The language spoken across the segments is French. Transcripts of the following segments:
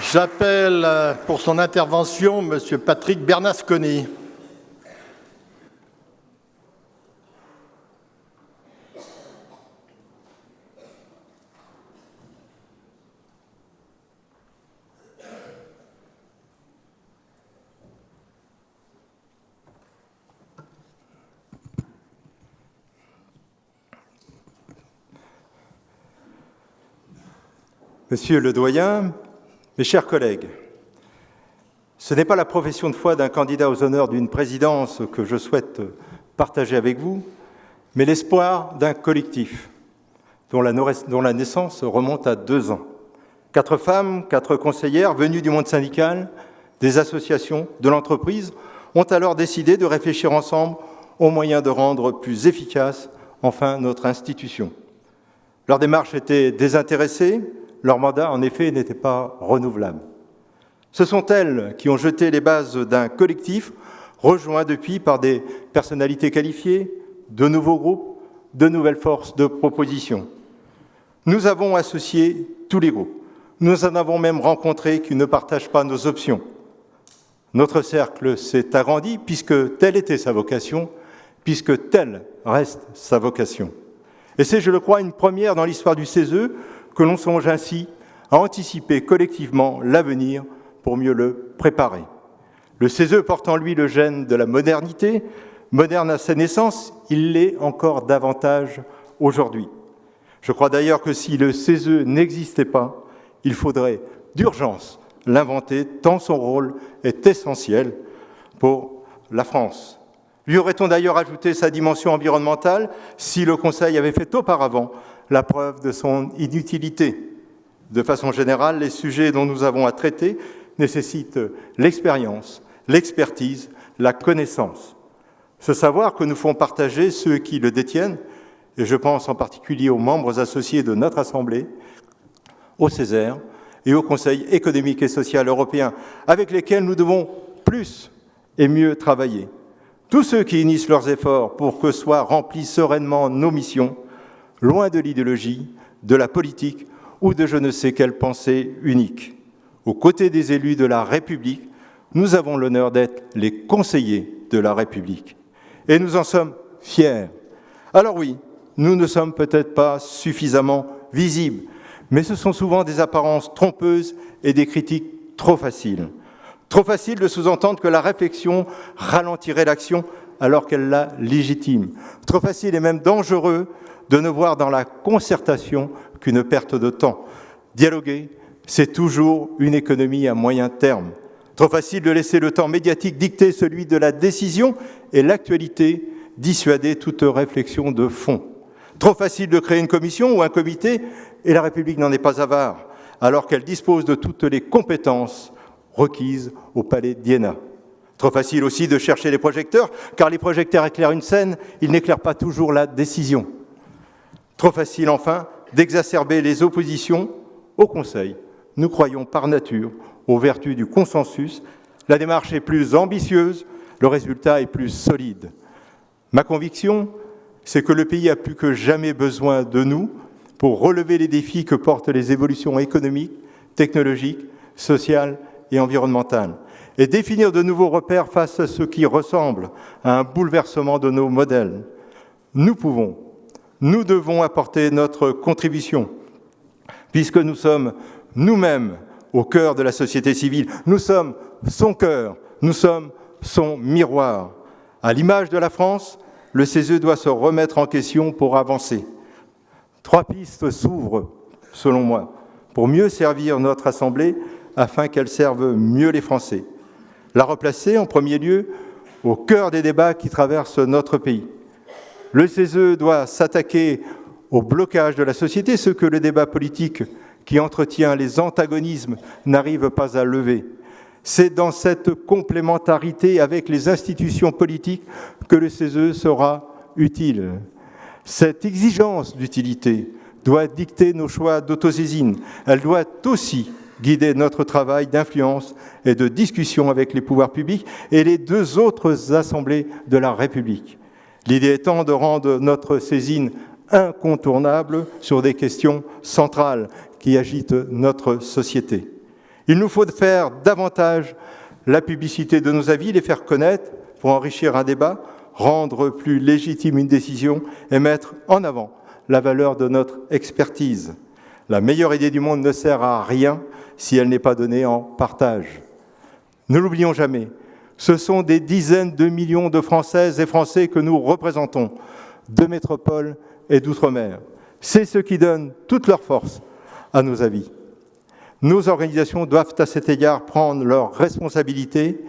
J'appelle pour son intervention M. Patrick Bernasconi. Monsieur le doyen, mes chers collègues, ce n'est pas la profession de foi d'un candidat aux honneurs d'une présidence que je souhaite partager avec vous, mais l'espoir d'un collectif dont la naissance remonte à 2 ans. 4 femmes, 4 conseillères venues du monde syndical, des associations, de l'entreprise, ont alors décidé de réfléchir ensemble aux moyens de rendre plus efficace enfin notre institution. Leur démarche était désintéressée. Leur mandat, en effet, n'était pas renouvelable. Ce sont elles qui ont jeté les bases d'un collectif rejoint depuis par des personnalités qualifiées, de nouveaux groupes, de nouvelles forces de proposition. Nous avons associé tous les groupes. Nous en avons même rencontré qui ne partagent pas nos options. Notre cercle s'est agrandi puisque telle était sa vocation, puisque telle reste sa vocation. Et c'est, je le crois, une première dans l'histoire du CESE que l'on songe ainsi à anticiper collectivement l'avenir pour mieux le préparer. Le CESE porte en lui le gène de la modernité, moderne à sa naissance, il l'est encore davantage aujourd'hui. Je crois d'ailleurs que si le CESE n'existait pas, il faudrait d'urgence l'inventer, tant son rôle est essentiel pour la France. Lui aurait-on d'ailleurs ajouté sa dimension environnementale si le Conseil avait fait auparavant la preuve de son inutilité. De façon générale, les sujets dont nous avons à traiter nécessitent l'expérience, l'expertise, la connaissance. Ce savoir que nous font partager ceux qui le détiennent, et je pense en particulier aux membres associés de notre Assemblée, au Césaire et au Conseil économique et social européen, avec lesquels nous devons plus et mieux travailler. Tous ceux qui unissent leurs efforts pour que soient remplies sereinement nos missions, loin de l'idéologie, de la politique ou de je ne sais quelle pensée unique. Aux côtés des élus de la République, nous avons l'honneur d'être les conseillers de la République. Et nous en sommes fiers. Alors oui, nous ne sommes peut-être pas suffisamment visibles, mais ce sont souvent des apparences trompeuses et des critiques trop faciles. Trop facile de sous-entendre que la réflexion ralentirait l'action alors qu'elle la légitime. Trop facile et même dangereux de ne voir dans la concertation qu'une perte de temps. Dialoguer, c'est toujours une économie à moyen terme. Trop facile de laisser le temps médiatique dicter celui de la décision et l'actualité dissuader toute réflexion de fond. Trop facile de créer une commission ou un comité et la République n'en est pas avare, alors qu'elle dispose de toutes les compétences requises au palais d'Iéna. Trop facile aussi de chercher les projecteurs, car les projecteurs éclairent une scène, ils n'éclairent pas toujours la décision. Trop facile, enfin, d'exacerber les oppositions au Conseil. Nous croyons par nature aux vertus du consensus. La démarche est plus ambitieuse, le résultat est plus solide. Ma conviction, c'est que le pays a plus que jamais besoin de nous pour relever les défis que portent les évolutions économiques, technologiques, sociales et environnementales, et définir de nouveaux repères face à ce qui ressemble à un bouleversement de nos modèles. Nous devons apporter notre contribution, puisque nous sommes nous-mêmes au cœur de la société civile. Nous sommes son cœur, nous sommes son miroir. À l'image de la France, le CESE doit se remettre en question pour avancer. 3 pistes s'ouvrent, selon moi, pour mieux servir notre Assemblée, afin qu'elle serve mieux les Français. La replacer, en premier lieu, au cœur des débats qui traversent notre pays. Le CESE doit s'attaquer au blocage de la société, ce que le débat politique qui entretient les antagonismes n'arrive pas à lever. C'est dans cette complémentarité avec les institutions politiques que le CESE sera utile. Cette exigence d'utilité doit dicter nos choix d'autosaisine. Elle doit aussi guider notre travail d'influence et de discussion avec les pouvoirs publics et les 2 autres assemblées de la République. L'idée étant de rendre notre saisine incontournable sur des questions centrales qui agitent notre société. Il nous faut faire davantage la publicité de nos avis, les faire connaître pour enrichir un débat, rendre plus légitime une décision et mettre en avant la valeur de notre expertise. La meilleure idée du monde ne sert à rien si elle n'est pas donnée en partage. Ne l'oublions jamais, ce sont des dizaines de millions de Françaises et Français que nous représentons, de métropole et d'outre-mer. C'est ce qui donne toute leur force à nos avis. Nos organisations doivent à cet égard prendre leurs responsabilités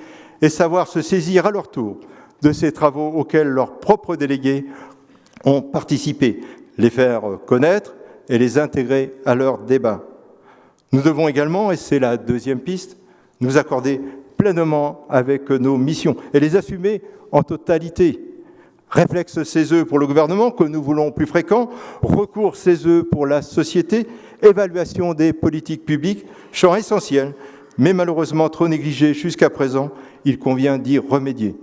et savoir se saisir à leur tour de ces travaux auxquels leurs propres délégués ont participé, les faire connaître et les intégrer à leurs débats. Nous devons également, et c'est la deuxième piste, nous accorder pleinement avec nos missions et les assumer en totalité. Réflexe CESE pour le gouvernement, que nous voulons plus fréquent, recours CESE pour la société, évaluation des politiques publiques, champ essentiel, mais malheureusement trop négligé jusqu'à présent, il convient d'y remédier.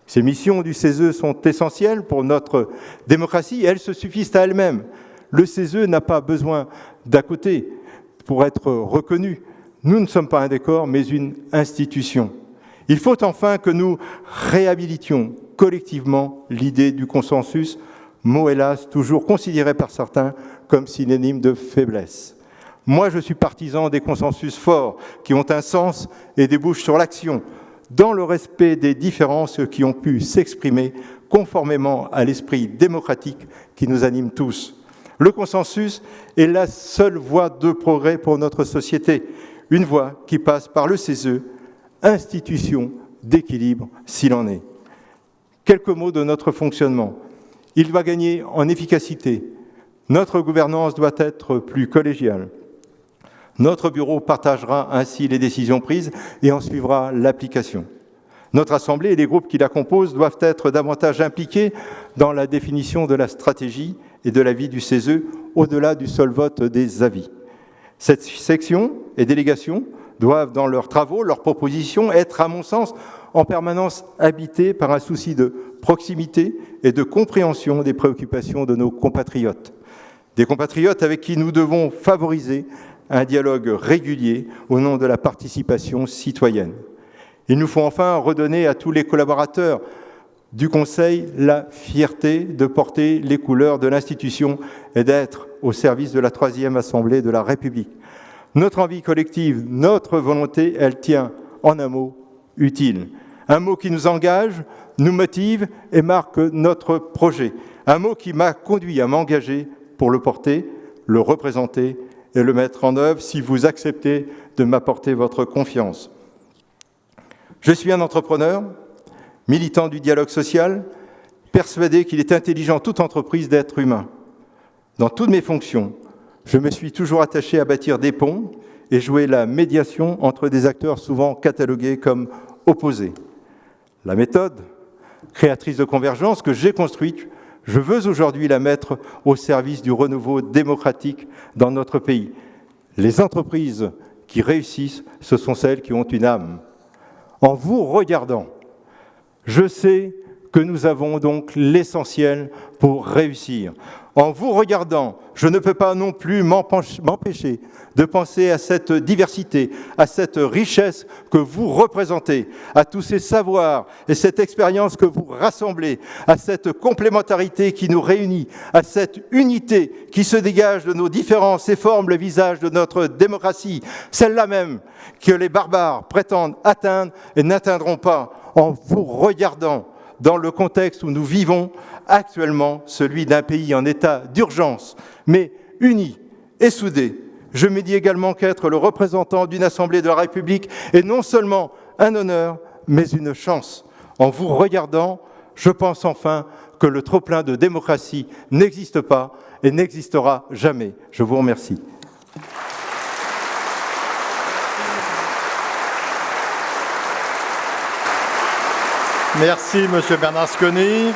Ces missions du CESE sont essentielles pour notre démocratie et elles se suffisent à elles-mêmes. Le CESE n'a pas besoin d'à côté pour être reconnu. Nous ne sommes pas un décor, mais une institution. Il faut enfin que nous réhabilitions collectivement l'idée du consensus, mot hélas toujours considéré par certains comme synonyme de faiblesse. Moi, je suis partisan des consensus forts qui ont un sens et débouchent sur l'action, dans le respect des différences qui ont pu s'exprimer conformément à l'esprit démocratique qui nous anime tous. Le consensus est la seule voie de progrès pour notre société, une voie qui passe par le CESE, institution d'équilibre s'il en est. Quelques mots de notre fonctionnement. Il va gagner en efficacité. Notre gouvernance doit être plus collégiale. Notre bureau partagera ainsi les décisions prises et en suivra l'application. Notre Assemblée et les groupes qui la composent doivent être davantage impliqués dans la définition de la stratégie et de l'avis du CESE au-delà du seul vote des avis. Cette section et délégation doivent, dans leurs travaux, leurs propositions, être, à mon sens, en permanence habitées par un souci de proximité et de compréhension des préoccupations de nos compatriotes. Des compatriotes avec qui nous devons favoriser un dialogue régulier au nom de la participation citoyenne. Il nous faut enfin redonner à tous les collaborateurs du Conseil la fierté de porter les couleurs de l'institution et d'être au service de la troisième Assemblée de la République. Notre envie collective, notre volonté, elle tient en un mot utile. Un mot qui nous engage, nous motive et marque notre projet. Un mot qui m'a conduit à m'engager pour le porter, le représenter et le mettre en œuvre si vous acceptez de m'apporter votre confiance. Je suis un entrepreneur, militant du dialogue social, persuadé qu'il est intelligent toute entreprise d'être humain. Dans toutes mes fonctions, je me suis toujours attaché à bâtir des ponts et jouer la médiation entre des acteurs souvent catalogués comme opposés. La méthode créatrice de convergence que j'ai construite, je veux aujourd'hui la mettre au service du renouveau démocratique dans notre pays. Les entreprises qui réussissent, ce sont celles qui ont une âme. En vous regardant, je sais que nous avons donc l'essentiel pour réussir. En vous regardant, je ne peux pas non plus m'empêcher de penser à cette diversité, à cette richesse que vous représentez, à tous ces savoirs et cette expérience que vous rassemblez, à cette complémentarité qui nous réunit, à cette unité qui se dégage de nos différences et forme le visage de notre démocratie, celle-là même que les barbares prétendent atteindre et n'atteindront pas en vous regardant dans le contexte où nous vivons actuellement, celui d'un pays en état d'urgence, mais uni et soudé. Je me dis également qu'être le représentant d'une Assemblée de la République est non seulement un honneur, mais une chance. En vous regardant, je pense enfin que le trop-plein de démocratie n'existe pas et n'existera jamais. Je vous remercie. Merci, Monsieur Bernasconi.